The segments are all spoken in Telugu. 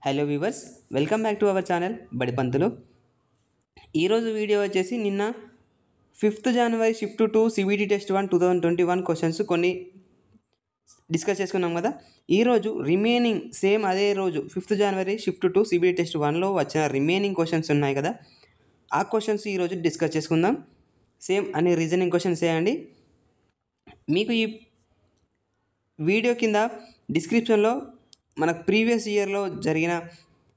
Hello viewers, welcome back to our channel బడి పంతులు. ఈరోజు వీడియో వచ్చేసి నిన్న 5th జనవరి షిఫ్ట్ 2 సిబిటి టెస్ట్ 1 2021 క్వశ్చన్స్ కొన్ని డిస్కస్ చేసుకున్నాం కదా. ఈరోజు రిమైనింగ్ సేమ్ అదే రోజు 5th జనవరి షిఫ్ట్ 2 సిబిటి టెస్ట్ 1లో వచ్చిన రిమైనింగ్ క్వశ్చన్స్ ఉన్నాయి కదా, ఆ క్వశ్చన్స్ ఈరోజు డిస్కస్ చేసుకుందాం. సేమ్ అనే రీజనింగ్ క్వశ్చన్స్ చేయండి. మీకు ఈ వీడియో కింద డిస్క్రిప్షన్లో మనకు ప్రీవియస్ ఇయర్లో జరిగిన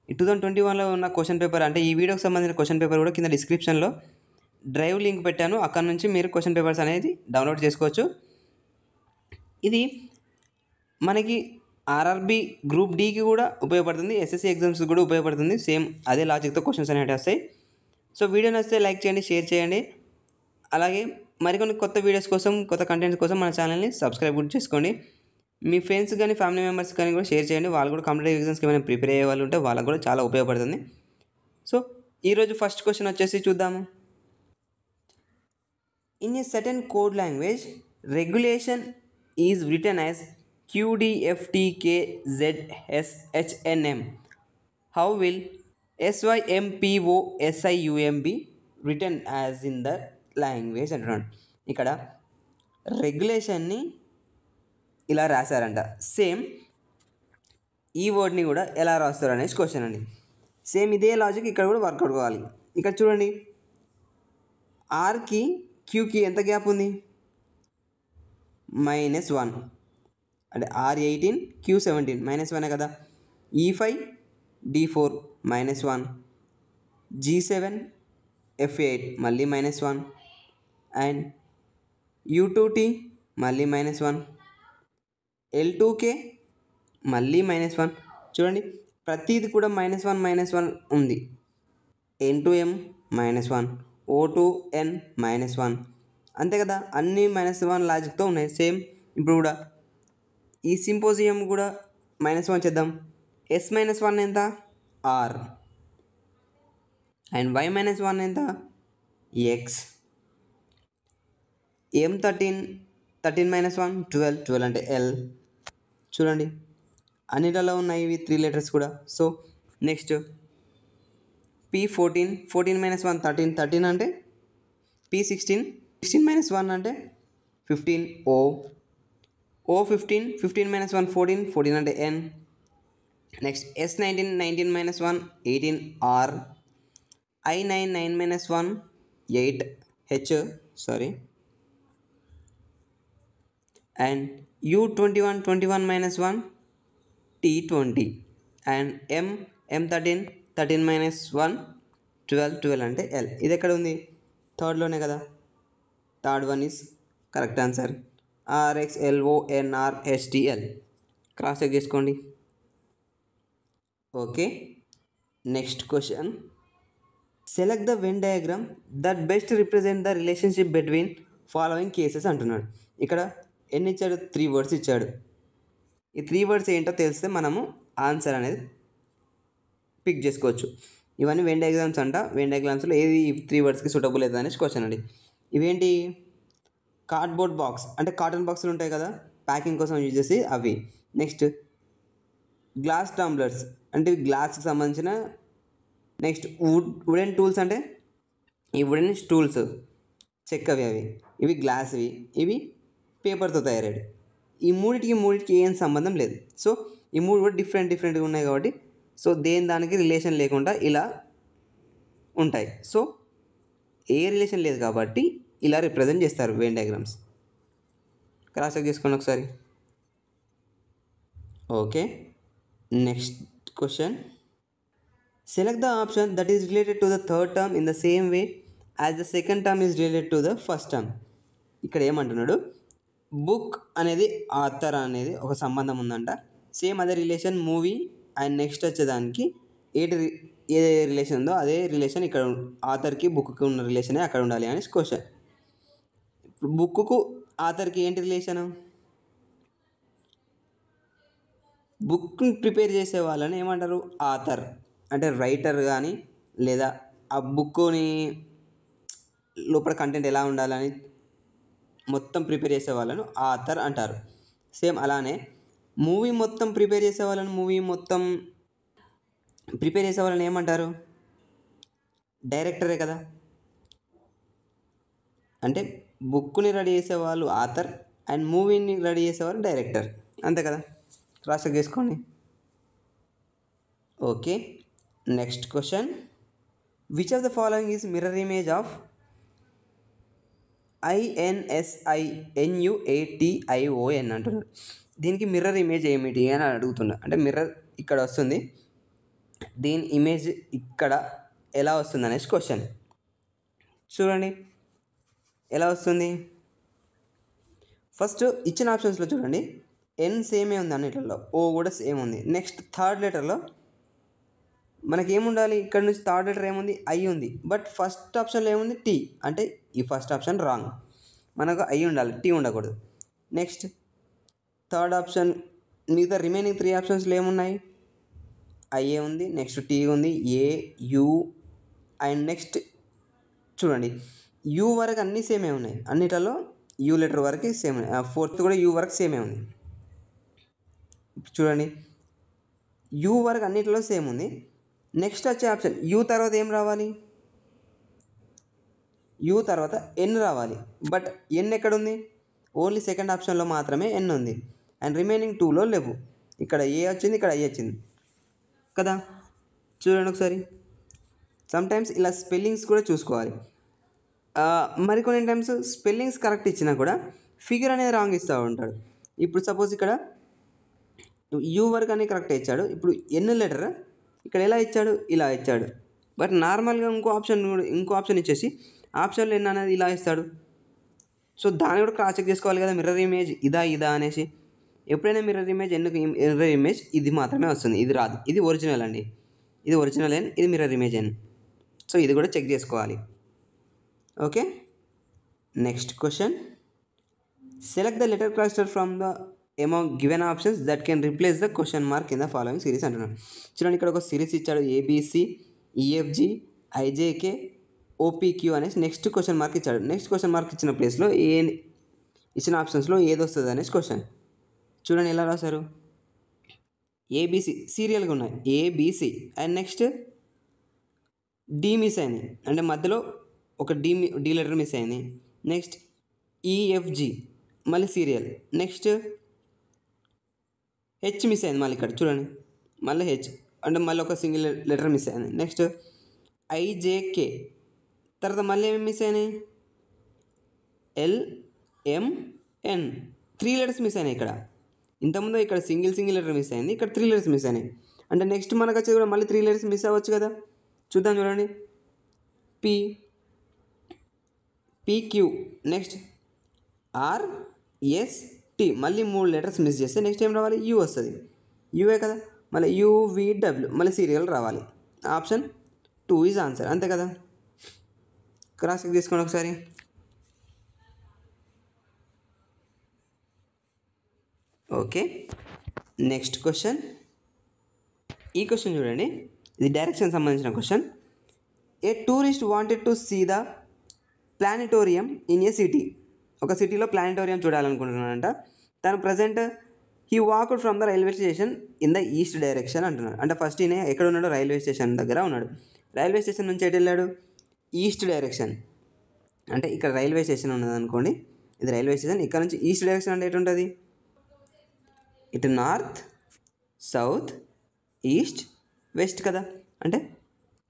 2021లో ఉన్న క్వశ్చన్ పేపర్, అంటే ఈ వీడియోకి సంబంధించిన క్వశ్చన్ పేపర్ కూడా కింద డిస్క్రిప్షన్లో డ్రైవ్ లింక్ పెట్టాను. అక్కడ నుంచి మీరు క్వశ్చన్ పేపర్స్ అనేది డౌన్లోడ్ చేసుకోవచ్చు. ఇది మనకి ఆర్ఆర్బి గ్రూప్ డీకి కూడా ఉపయోగపడుతుంది, ఎస్ఎస్సి ఎగ్జామ్స్కి కూడా ఉపయోగపడుతుంది. సేమ్ అదే లాజిక్తో క్వశ్చన్స్ అనేవి వస్తాయి. సో వీడియో నచ్చితే లైక్ చేయండి, షేర్ చేయండి. అలాగే మరికొన్ని కొత్త వీడియోస్ కోసం, కొత్త కంటెంట్స్ కోసం మన ఛానల్ని సబ్స్క్రైబ్ కూడా చేసుకోండి. మీ ఫ్రెండ్స్ కానీ ఫ్యామిలీ మెంబర్స్ కానీ కూడా షేర్ చేయండి. వాళ్ళు కూడా కాంపిటేటివ్ ఎగ్జామ్స్కి ఏమైనా ప్రిపేర్ అయ్యే వాళ్ళు ఉంటే వాళ్ళకు కూడా చాలా ఉపయోగపడుతుంది. సో ఈరోజు ఫస్ట్ క్వశ్చన్ వచ్చేసి చూద్దాము. In a certain code language regulation is written as QDFTKZSHNM. How will SYMPOSIUM be written as in the language అంటున్నాడు. ఇక్కడ రెగ్యులేషన్ని ఇలా రాశారంట. సేమ్ ఈ వర్డ్ని కూడా ఎలా రాస్తారు అనేసి క్వశ్చన్ అండి. సేమ్ ఇదే లాజిక్ ఇక్కడ కూడా వర్కౌట్ కావాలి. ఇక్కడ చూడండి, ఆర్కి క్యూకి ఎంత గ్యాప్ ఉంది? -1. అంటే R18 Q17 -1 కదా. E5 D4 -1, G7 F8 మళ్ళీ -1, అండ్ U2T మళ్ళీ -1, L2K మళ్ళీ -1. చూడండి, ప్రతిది కూడా -1 ఉంది. N2M -1, O2N -1, అంతే కదా. అన్నీ -1 లాజిక్తో ఉన్నాయి. సేమ్ ఇప్పుడు కూడా ఈ సింపోజియం కూడా -1 చేద్దాం. S -1 ఎంత? R. అండ్ Y -1 ఎంత? X. M13 -1 12 అంటే L. చూడండి, అన్నిటిలో ఉన్నాయి ఇవి 3 లెటర్స్ కూడా. సో నెక్స్ట్ P14 -1 13 అంటే P16 -1 అంటే 15 O. O15 -1 14 అంటే N. Next S19 -1 18 R. I9 -1 8 H. And U21 -1 T20. And M13 -1 12 అంటే L. ఇది ఎక్కడ ఉంది? థర్డ్లోనే కదా. Third one is correct answer. RXLONRHTL. Cross check చేసుకోండి. Okay, next question. Select the Venn diagram that best represent the relationship between following cases అంటున్నాడు. ఇక్కడ ఎన్ని ఇచ్చాడు? 3 వర్డ్స్ ఇచ్చాడు. ఈ 3 వర్డ్స్ ఏంటో తెలిస్తే మనము ఆన్సర్ అనేది పిక్ చేసుకోవచ్చు. ఇవన్నీ వెన్ డయాగ్రామ్స్ అంట. వెన్ డయాగ్రామ్స్లో ఏది ఈ 3 వర్డ్స్కి సూటబుల్ అవుతుంది అనేసి క్వశ్చన్ అండి. ఇవేంటి? కార్డ్బోర్డ్ బాక్స్, అంటే కాటన్ బాక్సులు ఉంటాయి కదా, ప్యాకింగ్ కోసం యూజ్ చేసి అవి. నెక్స్ట్ గ్లాస్ టంబ్లర్స్, అంటే గ్లాస్కి సంబంధించిన. నెక్స్ట్ వుడెన్ టూల్స్, అంటే ఈ వుడెన్ స్టూల్స్ చెక్కవి అవి. ఇవి గ్లాస్వి, ఇవి పేపర్తో తయారయ్యాయి. ఈ మూడిటికి ఏం సంబంధం లేదు. సో ఈ మూడు కూడా డిఫరెంట్గా ఉన్నాయి కాబట్టి, సో దానికి రిలేషన్ లేకుండా ఇలా ఉంటాయి. సో ఏ రిలేషన్ లేదు కాబట్టి ఇలా రిప్రజెంట్ చేస్తారు వెన్ డయాగ్రామ్స్. క్రాస్ చెక్ చేసుకోండి ఒకసారి. Okay, next question. Select the option that is related to the third term in the same way as the second term is related to the first term. ఇక్కడ ఏమంటున్నాడు? బుక్ అనేది ఆథర్ అనేది ఒక సంబంధం ఉందంట. సేమ్ అదే రిలేషన్ మూవీ అండ్ నెక్స్ట్ వచ్చేదానికి ఏ రిలేషన్ ఉందో అదే రిలేషన్ ఇక్కడ ఆథర్కి బుక్కి ఉన్న రిలేషనే అక్కడ ఉండాలి అనేసి క్వశ్చన్. బుక్కు ఆథర్కి ఏంటి రిలేషను? బుక్ని ప్రిపేర్ చేసే వాళ్ళని ఏమంటారు? ఆథర్. అంటే రైటర్ కానీ, లేదా ఆ బుక్ని లోపల కంటెంట్ ఎలా ఉండాలని మొత్తం ప్రిపేర్ చేసే వాళ్ళను ఆథర్ అంటారు. సేమ్ అలానే మూవీ మొత్తం ప్రిపేర్ చేసే వాళ్ళని, మూవీ మొత్తం ప్రిపేర్ చేసే వాళ్ళని ఏమంటారు? డైరెక్టరే కదా. అంటే బుక్ని రెడీ చేసేవాళ్ళు ఆథర్ అండ్ మూవీని రెడీ చేసేవాళ్ళు డైరెక్టర్, అంతే కదా. క్రాస్ చెక్ చేసుకోండి. Okay, next question. Which of the following is mirror image of INSINUATION అంటున్నాడు. దీనికి మిర్రర్ ఇమేజ్ ఏమిటి అని అడుగుతున్నా. అంటే మిర్రర్ ఇక్కడ వస్తుంది, దీని ఇమేజ్ ఇక్కడ ఎలా వస్తుంది అనేసి క్వశ్చన్. చూడండి ఎలా వస్తుంది. ఫస్ట్ ఇచ్చిన ఆప్షన్స్లో చూడండి, ఎన్ సేమే ఉంది అన్నిట్లలో, ఓ కూడా సేమ్ ఉంది. నెక్స్ట్ థర్డ్ లెటర్లో మనకి ఏముండాలి, ఇక్కడ నుంచి థర్డ్ లెటర్ ఏముంది, ఐ ఉంది. బట్ ఫస్ట్ ఆప్షన్లో ఏముంది, టీ. అంటే ఈ ఫస్ట్ ఆప్షన్ రాంగ్, మనకు ఐ ఉండాలి, టీ ఉండకూడదు. నెక్స్ట్ థర్డ్ ఆప్షన్, మిగతా రిమైనింగ్ 3 ఆప్షన్స్లో ఏమున్నాయి, ఐఏ ఉంది, నెక్స్ట్ టీ ఉంది, ఏ యూ అండ్ నెక్స్ట్ చూడండి యూ వరకు అన్నీ సేమే ఉన్నాయి. అన్నిటిలో యూ లెటర్ వరకు సేమ్ ఉన్నాయి. ఫోర్త్ కూడా యూ వరకు సేమే ఉంది. చూడండి యూ వరకు అన్నిటిలో సేమ్ ఉంది. నెక్స్ట్ వచ్చే ఆప్షన్ యూ తర్వాత ఏం రావాలి, యూ తర్వాత ఎన్ రావాలి. బట్ ఎన్ ఎక్కడుంది, ఓన్లీ సెకండ్ ఆప్షన్లో మాత్రమే ఎన్ ఉంది అండ్ రిమైనింగ్ 2లో లేవు. ఇక్కడ ఏ వచ్చింది, ఇక్కడ ఐ వచ్చింది కదా. చూడండి ఒకసారి. సమ్టైమ్స్ ఇలా స్పెల్లింగ్స్ కూడా చూసుకోవాలి. మరికొన్ని టైమ్స్ స్పెల్లింగ్స్ కరెక్ట్ ఇచ్చినా కూడా ఫిగర్ అనేది రాంగ్ ఇస్తూ ఉంటాడు. ఇప్పుడు సపోజ్ ఇక్కడ యూ వరకు అనేది కరెక్ట్ ఇచ్చాడు, ఇప్పుడు ఎన్ లెటర్ ఇక్కడ ఎలా ఇచ్చాడు, ఇలా ఇచ్చాడు. బట్ నార్మల్గా ఇంకో ఆప్షన్ ఇచ్చేసి ఆప్షన్లో ఎన్ అనేది ఇలా ఇస్తాడు. సో దాన్ని కూడా క్రాస్ చెక్ చేసుకోవాలి కదా, మిర్రర్ ఇమేజ్ ఇదా అనేసి. ఎప్పుడైనా మిర్రర్ ఇమేజ్ మిర్రర్ ఇమేజ్ ఇది మాత్రమే వస్తుంది, ఇది రాదు. ఇది ఒరిజినల్ అండి, ఇది ఒరిజినల్ ఎన్, ఇది మిర్రర్ ఇమేజ్ ఎన్. సో ఇది కూడా చెక్ చేసుకోవాలి. Okay, next question. Select the letter cluster from the among given options that can replace the question mark in the following series అంటున్నాడు. చూడండి ఇక్కడ ఒక సిరీస్ ఇచ్చాడు, ఏబిసి ఈఎఫ్జి ఐజేకే ఓపీక్యూ అనేసి నెక్స్ట్ క్వశ్చన్ మార్క్ ఇచ్చాడు. నెక్స్ట్ క్వశ్చన్ మార్క్ ఇచ్చిన ప్లేస్లో ఇచ్చిన ఆప్షన్స్లో ఏది వస్తుంది అనేసి క్వశ్చన్. చూడండి ఎలా రాశారు, ఏబిసి సీరియల్గా ఉన్నాయి, A B C and next D miss అయింది, అంటే మధ్యలో ఒక డి లెటర్ మిస్ అయింది. నెక్స్ట్ ఈఎఫ్జి మళ్ళీ సీరియల్. నెక్స్ట్ హెచ్ మిస్ అయింది, మళ్ళీ ఇక్కడ చూడండి మళ్ళీ హెచ్, అంటే మళ్ళీ ఒక సింగిల్ లెటర్ మిస్ అయింది. నెక్స్ట్ ఐజేకే తర్వాత మళ్ళీ ఏమి మిస్ అయినాయి, ఎల్ఎంఎన్ 3 లెటర్స్ మిస్ అయినాయి ఇక్కడ. ఇంతకుముందు ఇక్కడ సింగిల్ లెటర్ మిస్ అయింది, ఇక్కడ 3 లెటర్స్ మిస్ అయినాయి. అంటే నెక్స్ట్ మనకు వచ్చేది కూడా మళ్ళీ 3 లెటర్స్ మిస్ అవ్వచ్చు కదా. చూద్దాం చూడండి, పిక్యూ నెక్స్ట్ ఆర్ఎస్టి మళ్ళీ 3 లెటర్స్ మిస్ చేస్తే నెక్స్ట్ ఏం రావాలి, యూ వస్తుంది, యూఏ కదా. మళ్ళీ యూవిడబ్ల్యూ మళ్ళీ సీరియల్ రావాలి. ఆప్షన్ 2 ఈజ్ ఆన్సర్, అంతే కదా. క్రాస్ చెక్ తీసుకోండి ఒకసారి. Okay, next question. ఈ క్వశ్చన్ చూడండి, ఇది డైరెక్షన్ సంబంధించిన question. A tourist wanted to see the planetarium in a city. ఒక సిటీలో ప్లానిటోరియం చూడాలనుకుంటున్నాడంట. తను present he walked from the railway station in the east direction అంటున్నాడు. అంటే ఫస్ట్ ఈయన ఎక్కడ ఉన్నాడు, రైల్వే స్టేషన్ దగ్గర ఉన్నాడు. రైల్వే స్టేషన్ నుంచి ఎటు వెళ్ళాడు, ఈస్ట్ డైరెక్షన్. అంటే ఇక్కడ రైల్వే స్టేషన్ ఉన్నది అనుకోండి, ఇది రైల్వే స్టేషన్. ఇక్కడ నుంచి ఈస్ట్ డైరెక్షన్ అంటే ఎటు ఉంటుంది, ఇటు నార్త్ సౌత్ ఈస్ట్ వెస్ట్ కదా. అంటే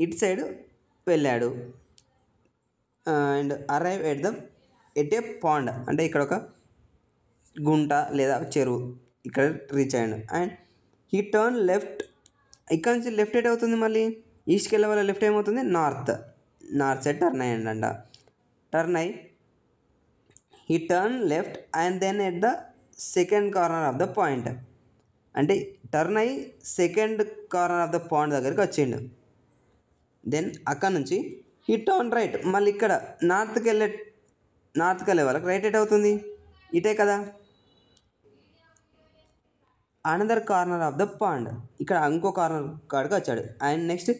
ఇటు సైడ్ వెళ్ళాడు and arrive at a pond, అంటే ఇక్కడ ఒక గుంట లేదా చెరువు, ఇక్కడ రీచ్ అయ్యాడు. అండ్ హీ టర్న్ లెఫ్ట్, ఇక్కడ నుంచి లెఫ్ట్ ఎట్ అవుతుంది, మళ్ళీ ఈస్ట్కి వెళ్ళే వల్ల లెఫ్ట్ ఏమవుతుంది, నార్త్ సైడ్ టర్న్ అయ్యాడంట. టర్న్ అయ్యి he turn left and then at the second corner of the point, అంటే టర్న్ అయ్యి second corner of the point దగ్గరికి వచ్చిండు. దెన్ అక్కడ నుంచి హీ టర్న్ రైట్, మళ్ళీ ఇక్కడ నార్త్కి వెళ్ళే వాళ్ళకి రైట్ ఎట్ అవుతుంది, ఇటే కదా. Another corner of the pond, ఇక్కడ ఇంకో కార్నర్ కాడికి వచ్చాడు. And next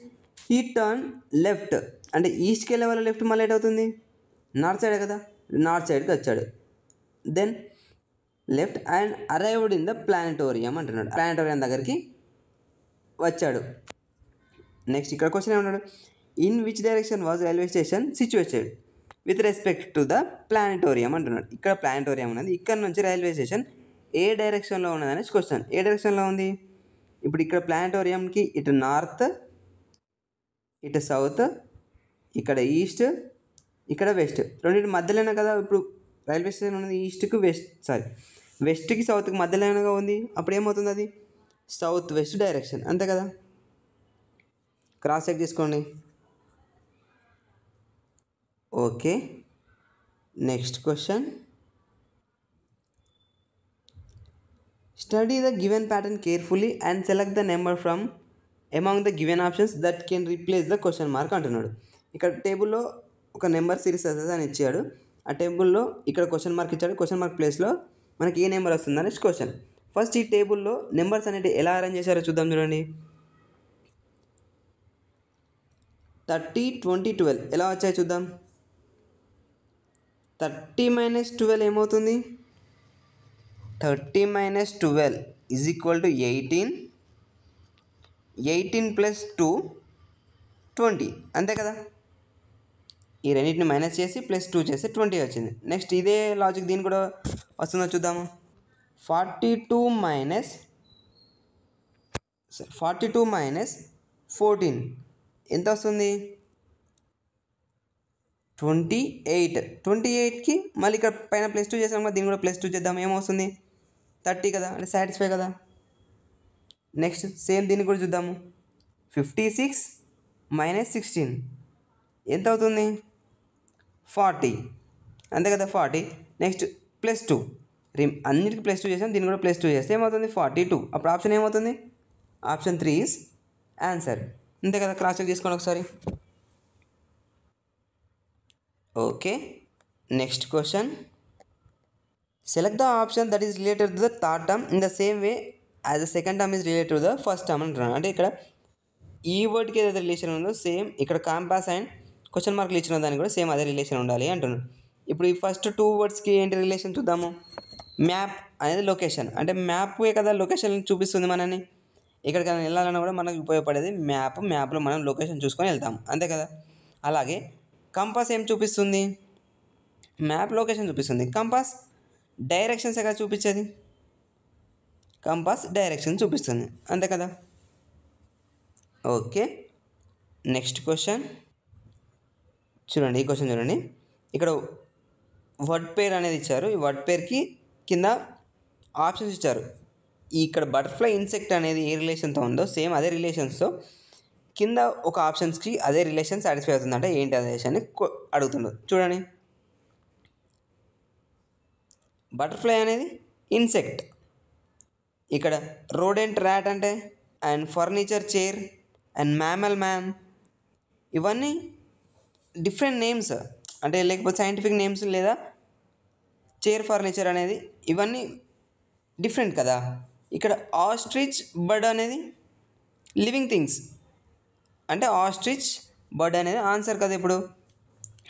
he turn left, అంటే ఈస్ట్కి వెళ్ళే వాళ్ళ లెఫ్ట్ మళ్ళీ ఎట్ అవుతుంది, నార్త్ సైడే కదా, నార్త్ సైడ్కి వచ్చాడు. Then left and arrived in the planetarium అంటున్నాడు. ప్లానిటోరియం దగ్గరికి వచ్చాడు. నెక్స్ట్ ఇక్కడ క్వశ్చన్ ఏమన్నాడు, in which direction was railway station situated with respect to the planetarium అంటున్నాడు. ఇక్కడ ప్లానిటోరియం ఉన్నది, ఇక్కడ నుంచి రైల్వే స్టేషన్ ఏ డైరెక్షన్లో ఉన్నది అనేసి క్వశ్చన్. ఏ డైరెక్షన్లో ఉంది? ఇప్పుడు ఇక్కడ ప్లానిటోరియంకి ఇటు నార్త్, ఇటు సౌత్, ఇక్కడ ఈస్ట్, ఇక్కడ వెస్ట్, రెండింటి మధ్యలోనే కదా ఇప్పుడు రైల్వే స్టేషన్ ఉన్నది. ఈస్ట్కి వెస్ట్కి సౌత్కి మధ్యలోనేగా ఉంది. అప్పుడు ఏమవుతుంది? అది సౌత్ వెస్ట్ డైరెక్షన్, అంతే కదా. క్రాస్ చెక్ చేసుకోండి. Okay, next question, study the given pattern carefully and select the number from among the given options that can replace the question mark అంటున్నాడు. ఇక్కడ టేబుల్లో ఒక నెంబర్ సిరీస్ అని ఇచ్చాడు. ఆ టేబుల్లో ఇక్కడ క్వశ్చన్ మార్క్ ఇచ్చాడు. క్వశ్చన్ మార్క్ ప్లేస్లో మనకి ఏ నెంబర్ వస్తుంది అనేసి క్వశ్చన్. ఫస్ట్ ఈ టేబుల్లో నెంబర్స్ అనేవి ఎలా అరేంజ్ చేశారో చూద్దాం. చూడండి, 30, 20, 12 ఎలా వచ్చాయో చూద్దాం. 30 - 12 ఏమవుతుంది? 30 - 12 ఈజ్ ఈక్వల్ టు 18. 18 + 2 20, అంతే కదా. ఈ రెండింటిని మైనస్ చేసి +2 చేస్తే 20 వచ్చింది. నెక్స్ట్ ఇదే లాజిక్ దీన్ని కూడా వస్తుందో చూద్దాము. 42 - 14 ఎంత వస్తుంది? 28. 28కి మళ్ళీ ఇక్కడ పైన +2 చేసాం కదా, దీన్ని కూడా +2 చేద్దాం. ఏమవుతుంది? 30 కదా, అంటే సాటిస్ఫై కదా. నెక్స్ట్ సేమ్ దీన్ని కూడా చూద్దాము. 56 - 16 ఎంత అవుతుంది? 40, అంతే కదా, 40. నెక్స్ట్ +2, అన్నిటికీ +2 చేసాం, దీన్ని కూడా +2 చేస్తే ఏమవుతుంది? 42. అప్పుడు ఆప్షన్ ఏమవుతుంది? ఆప్షన్ 3 ఈజ్ ఆన్సర్, అంతే కదా. క్రాస్ చెక్ చేసుకోండి ఒకసారి. Okay, next question, select the option that is related to the third term in the same way as the second term is related to the first term అంటున్నాను. అంటే ఇక్కడ ఈ వర్డ్కి ఏదైతే రిలేషన్ ఉందో సేమ్ ఇక్కడ కాంపాస్ అండ్ క్వశ్చన్ మార్కులు ఇచ్చిన దానికి కూడా సేమ్ అదే రిలేషన్ ఉండాలి అంటున్నాను. ఇప్పుడు ఈ ఫస్ట్ 2 వర్డ్స్కి ఏంటి రిలేషన్ చూద్దాము. మ్యాప్ అనేది లొకేషన్, అంటే మ్యాపే కదా లొకేషన్ చూపిస్తుంది మనని. ఎక్కడికైనా వెళ్ళాలన్నా కూడా మనకు ఉపయోగపడేది మ్యాప్లో మనం లొకేషన్ చూసుకొని వెళ్తాం, అంతే కదా. అలాగే కంపాస్ ఏం చూపిస్తుంది? మ్యాప్ లొకేషన్ చూపిస్తుంది. కంపాస్ డైరెక్షన్స్ ఎక్కడ చూపించేది? కంపాస్ డైరెక్షన్ చూపిస్తుంది, అంతే కదా. ఓకే, నెక్స్ట్ క్వశ్చన్ చూడండి. ఈ క్వశ్చన్ చూడండి, ఇక్కడ వర్డ్ పేర్ అనేది ఇచ్చారు. ఈ వర్డ్ పేర్కి కింద ఆప్షన్స్ ఇచ్చారు. ఇక్కడ బటర్ఫ్లై ఇన్సెక్ట్ అనేది ఏ రిలేషన్తో ఉందో సేమ్ అదే రిలేషన్స్తో కింద ఒక ఆప్షన్స్కి అదే రిలేషన్ సాటిస్ఫై అవుతుందంటే ఏంటి అదే రిలేషన్ అడుగుతుండదు. చూడండి, బటర్ఫ్లై అనేది ఇన్సెక్ట్, ఇక్కడ రోడెంట్ ర్యాట్ అంటే, and furniture chair and mammal man, ఇవన్నీ డిఫరెంట్ నేమ్స్, అంటే లేకపోతే సైంటిఫిక్ నేమ్స్ లేదా చైర్ ఫర్నిచర్ అనేది ఇవన్నీ డిఫరెంట్ కదా. ఇక్కడ ఆస్ట్రిచ్ బర్డ్ అనేది లివింగ్ థింగ్స్, అంటే ఆస్ట్రిచ్ బర్డ్ అనేది ఆన్సర్ కదా. ఇప్పుడు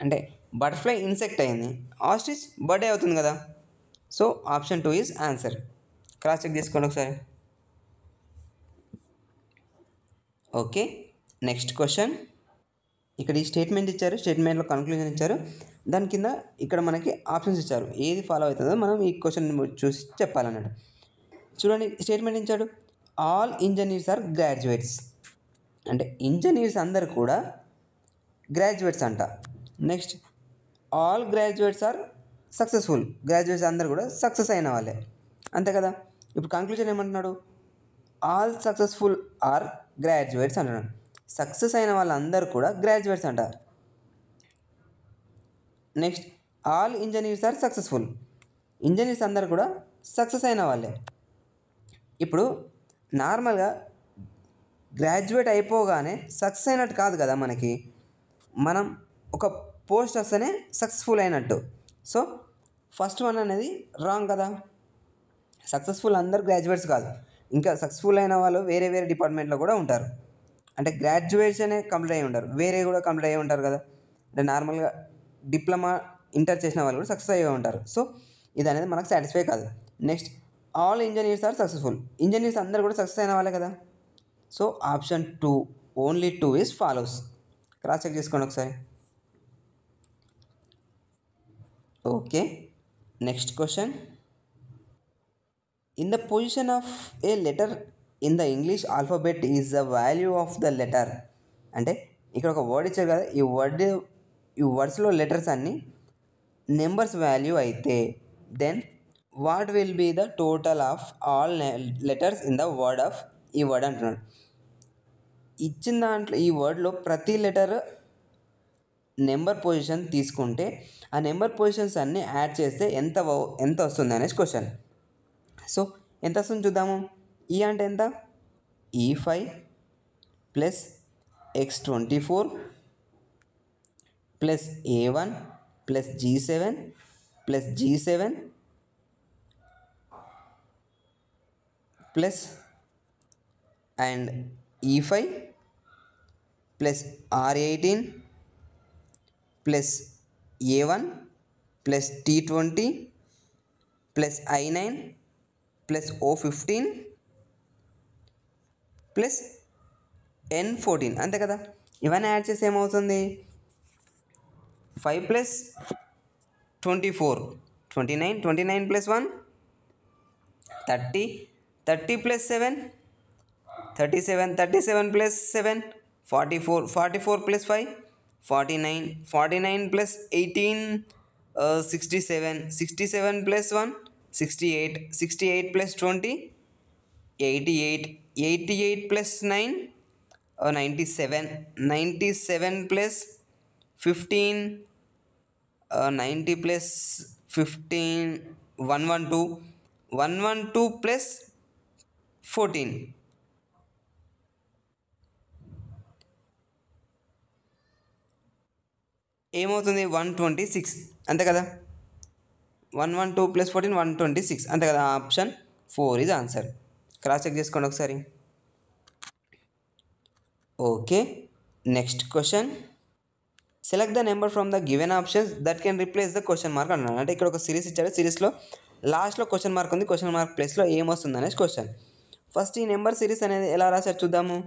అంటే బటర్ఫ్లై ఇన్సెక్ట్ అయింది, ఆస్ట్రిచ్ బర్డే అవుతుంది కదా. So option 2 is answer. Cross check చేసుకోండి ఒకసారి. ఓకే, నెక్స్ట్ క్వశ్చన్, ఇక్కడ ఈ స్టేట్మెంట్ ఇచ్చారు, స్టేట్మెంట్లో కన్క్లూజన్ ఇచ్చారు, దాని కింద ఇక్కడ మనకి ఆప్షన్స్ ఇచ్చారు. ఏది ఫాలో అవుతుందో మనం ఈ క్వశ్చన్ చూసి చెప్పాలన్నట్టు. చూడండి, స్టేట్మెంట్ ఇచ్చాడు, ఆల్ ఇంజనీర్స్ ఆర్ గ్రాడ్యుయేట్స్, అంటే ఇంజనీర్స్ అందరు కూడా గ్రాడ్యుయేట్స్ అంట. Next all graduates are successful, graduates అందరు కూడా సక్సెస్ అయిన వాళ్ళే, అంతే కదా. ఇప్పుడు కంక్లూజన్ ఏమంటున్నాడు? ఆల్ సక్సెస్ఫుల్ ఆర్ గ్రాడ్యుయేట్స్ అంటున్నాడు. సక్సెస్ అయిన వాళ్ళందరూ కూడా గ్రాడ్యుయేట్స్ అంట. Next all engineers are successful, engineers అందరు కూడా సక్సెస్ అయిన వాళ్ళే. ఇప్పుడు నార్మల్గా గ్రాడ్యుయేట్ అయిపోగానే సక్సెస్ అయినట్టు కాదు కదా, మనం ఒక పోస్ట్ వస్తేనే సక్సెస్ఫుల్ అయినట్టు. సో ఫస్ట్ వన్ అనేది రాంగ్ కదా. సక్సెస్ఫుల్ అందరు గ్రాడ్యుయేట్స్ కాదు, ఇంకా సక్సెస్ఫుల్ అయిన వాళ్ళు వేరే వేరే డిపార్ట్మెంట్లో కూడా ఉంటారు. అంటే గ్రాడ్యుయేషనే కంప్లీట్ అయ్యి ఉంటారు, వేరే కూడా కంప్లీట్ అయ్యి ఉంటారు కదా. అంటే నార్మల్గా డిప్లొమా ఇంటర్ చేసిన వాళ్ళు కూడా సక్సెస్ అయ్యి ఉంటారు. సో ఇది అనేది మనకు సాటిస్ఫై కాదు. Next all engineers are successful, engineers అందరు కూడా సక్సెస్ అయిన వాళ్ళే కదా. So option 2 only 2 is follows. Cross check చేసుకోండి ఒకసారి. Okay, next question. In the position of a letter in the English alphabet is the value of the letter. అంటే ఇక్కడ ఒక వర్డ్ ఇచ్చారు కదా, ఈ వర్డ్స్లో లెటర్స్ అన్నీ నెంబర్స్ వాల్యూ అయితే then what will be the total of all letters in the word of ఈ వర్డ్ అంటున్నాడు. ఇచ్చిన దాంట్లో ఈ వర్డ్లో ప్రతి లెటర్ నెంబర్ పొజిషన్ తీసుకుంటే ఆ నెంబర్ పొజిషన్స్ అన్నీ యాడ్ చేస్తే ఎంత వస్తుంది అనేసి క్వశ్చన్. సో ఎంత వస్తుంది చూద్దాము. ఈ అంటే ఎంత, E5 plus X24 plus A1 plus G7 plus G7 plus and E5 plus R18 plus A1 plus T20 plus I9 plus O15 plus N14 అంతే కదా. ఇవన్నీ యాడ్ చేస్తే ఏమవుతుంది, 5 plus 24 29, 29 plus 1 30, 30 plus 7 37, 37 plus 7 44, 44 plus 5 49, 49 plus 18 67, 67 plus 1 68, 68 plus 20 88, 88 plus 9 97, 97 plus 15 90 plus 15 112, 112 plus 14 ఏమవుతుంది, 126 అంతే కదా. 112 ప్లస్ 14 126 అంతే కదా. Option 4 is answer. Cross check చేసుకోండి ఒకసారి. Okay, next question. Select the number from the given options that can replace the question mark అంటున్నాను. అంటే ఇక్కడ ఒక సిరీస్ ఇచ్చాడు, సిరీస్లో లాస్ట్లో క్వశ్చన్ మార్క్ ఉంది, క్వశ్చన్ మార్క్ ప్లేస్లో ఏమొస్తుంది అనేసి క్వశ్చన్. ఫస్ట్ ఈ నెంబర్ సిరీస్ అనేది ఎలా రాశారు చూద్దాము.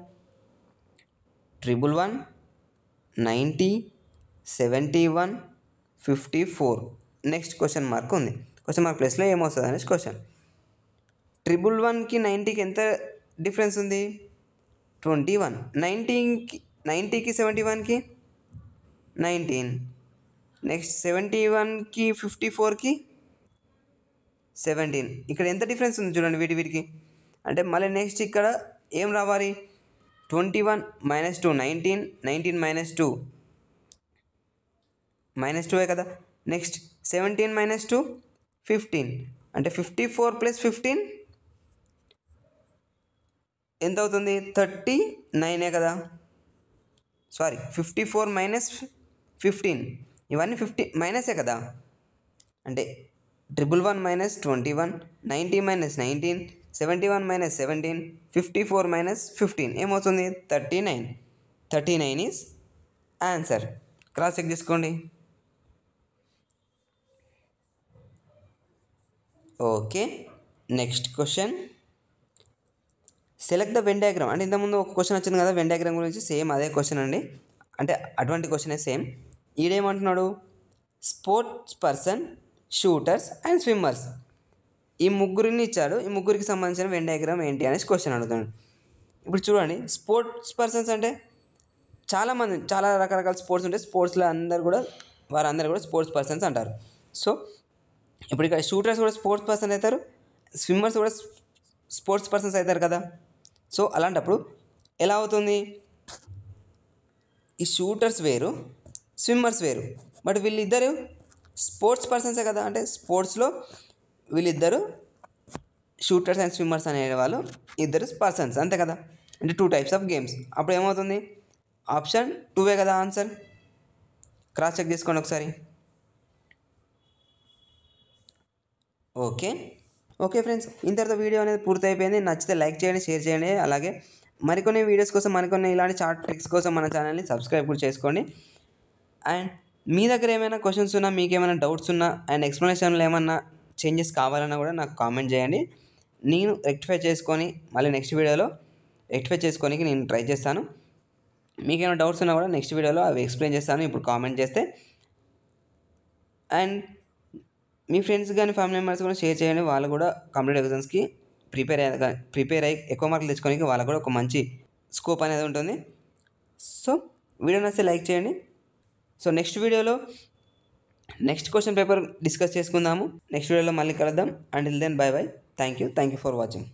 111 90 71 54 నెక్స్ట్ క్వశ్చన్ మార్క్ ఉంది, క్వశ్చన్ మార్క్ ప్లేస్లో ఏమొస్తుంది అనేసి క్వశ్చన్. 111కి 90కి ఎంత డిఫరెన్స్ ఉంది, 21. 90కి 71కి 19. నెక్స్ట్ 71కి 54కి 17. ఇక్కడ ఎంత డిఫరెన్స్ ఉంది చూడండి వీటికి. అంటే మళ్ళీ నెక్స్ట్ ఇక్కడ ఏం రావాలి, 21 - 2 19, 19 - 2 -2 కదా. నెక్స్ట్ 17 - 2 15, అంటే 54 ప్లస్ 15 ఎంత అవుతుంది, 39 కదా. సారీ 54 - 15 ఇవన్నీ 50 మైనసే కదా. అంటే 111 - 21, 90 - 19, 71 - 17, 54 - 15 ఏమవుతుంది, 39. 39 ఈజ్ ఆన్సర్. క్రాస్ చెక్ చేసుకోండి. Okay, next question. Select the Venn diagram. అంటే ఇంతకుముందు ఒక క్వశ్చన్ వచ్చింది కదా వెన్ డయాగ్రామ్ గురించి, సేమ్ అదే క్వశ్చన్ అండి. అంటే అటువంటి క్వశ్చనే సేమ్. ఈడేమంటున్నాడు, sports person, shooters and swimmers ఈ ముగ్గురిని ఇచ్చాడు. ఈ ముగ్గురికి సంబంధించిన వెన్ డయాగ్రామ్ ఏంటి అనేసి క్వశ్చన్ అడుగుతాడు. ఇప్పుడు చూడండి, స్పోర్ట్స్ పర్సన్స్ అంటే చాలామంది చాలా రకరకాల స్పోర్ట్స్ ఉంటాయి. స్పోర్ట్స్లో వారందరూ కూడా స్పోర్ట్స్ పర్సన్స్ అంటారు. సో ఇప్పుడు ఇక్కడ షూటర్స్ కూడా స్పోర్ట్స్ పర్సన్ అవుతారు, స్విమ్మర్స్ కూడా స్పోర్ట్స్ పర్సన్స్ అవుతారు కదా. సో అలాంటప్పుడు ఎలా అవుతుంది, ఈ షూటర్స్ వేరు, స్విమ్మర్స్ వేరు, బట్ వీళ్ళిద్దరు స్పోర్ట్స్ పర్సన్సే కదా. అంటే స్పోర్ట్స్లో వీళ్ళిద్దరు షూటర్స్ అండ్ స్విమ్మర్స్ అనేవాళ్ళు ఇద్దరు పర్సన్స్ అంతే కదా. అంటే 2 types ఆఫ్ గేమ్స్. అప్పుడు ఏమవుతుంది, ఆప్షన్ 2 కదా ఆన్సర్. క్రాస్ చెక్ చేసుకోండి ఒకసారి. ఓకే ఫ్రెండ్స్, ఇంతటితో వీడియో అనేది పూర్తి అయిపోయింది. నచ్చితే లైక్ చేయండి, షేర్ చేయండి. అలాగే మరికొన్ని వీడియోస్ కోసం, మరికొన్ని ఇలాంటి చార్ట్ ట్రిక్స్ కోసం మన ఛానల్ని సబ్స్క్రైబ్ కూడా చేసుకోండి. అండ్ మీ దగ్గర ఏమైనా క్వశ్చన్స్ ఉన్నా, మీకు ఏమైనా డౌట్స్ ఉన్నా అండ్ ఎక్స్ప్లెనేషన్లో ఏమన్నా చేంజెస్ కావాలన్నా కూడా నాకు కామెంట్ చేయండి. నేను రెక్టిఫై చేసుకొని మళ్ళీ నెక్స్ట్ వీడియోలో రెక్టిఫై చేసుకోనికి నేను ట్రై చేస్తాను. మీకు ఏమైనా డౌట్స్ ఉన్నా కూడా నెక్స్ట్ వీడియోలో అవి ఎక్స్ప్లెయిన్ చేస్తాను, ఇప్పుడు కామెంట్ చేస్తే. అండ్ మీ ఫ్రెండ్స్ కానీ ఫ్యామిలీ మెంబర్స్ కూడా షేర్ చేయండి, వాళ్ళు కూడా కాంపిటేటివ్ ఎగ్జామ్స్కి ప్రిపేర్ అయ్యి ఎక్కువ మార్కులు తెచ్చుకోవడానికి వాళ్ళకు కూడా ఒక మంచి స్కోప్ అనేది ఉంటుంది. సో వీడియో నచ్చితే లైక్ చేయండి. సో నెక్స్ట్ వీడియోలో నెక్స్ట్ క్వశ్చన్ పేపర్ డిస్కస్ చేసుకుందాము. నెక్స్ట్ వీడియోలో మళ్ళీ కలుద్దాం. Until then bye bye. Thank you for watching.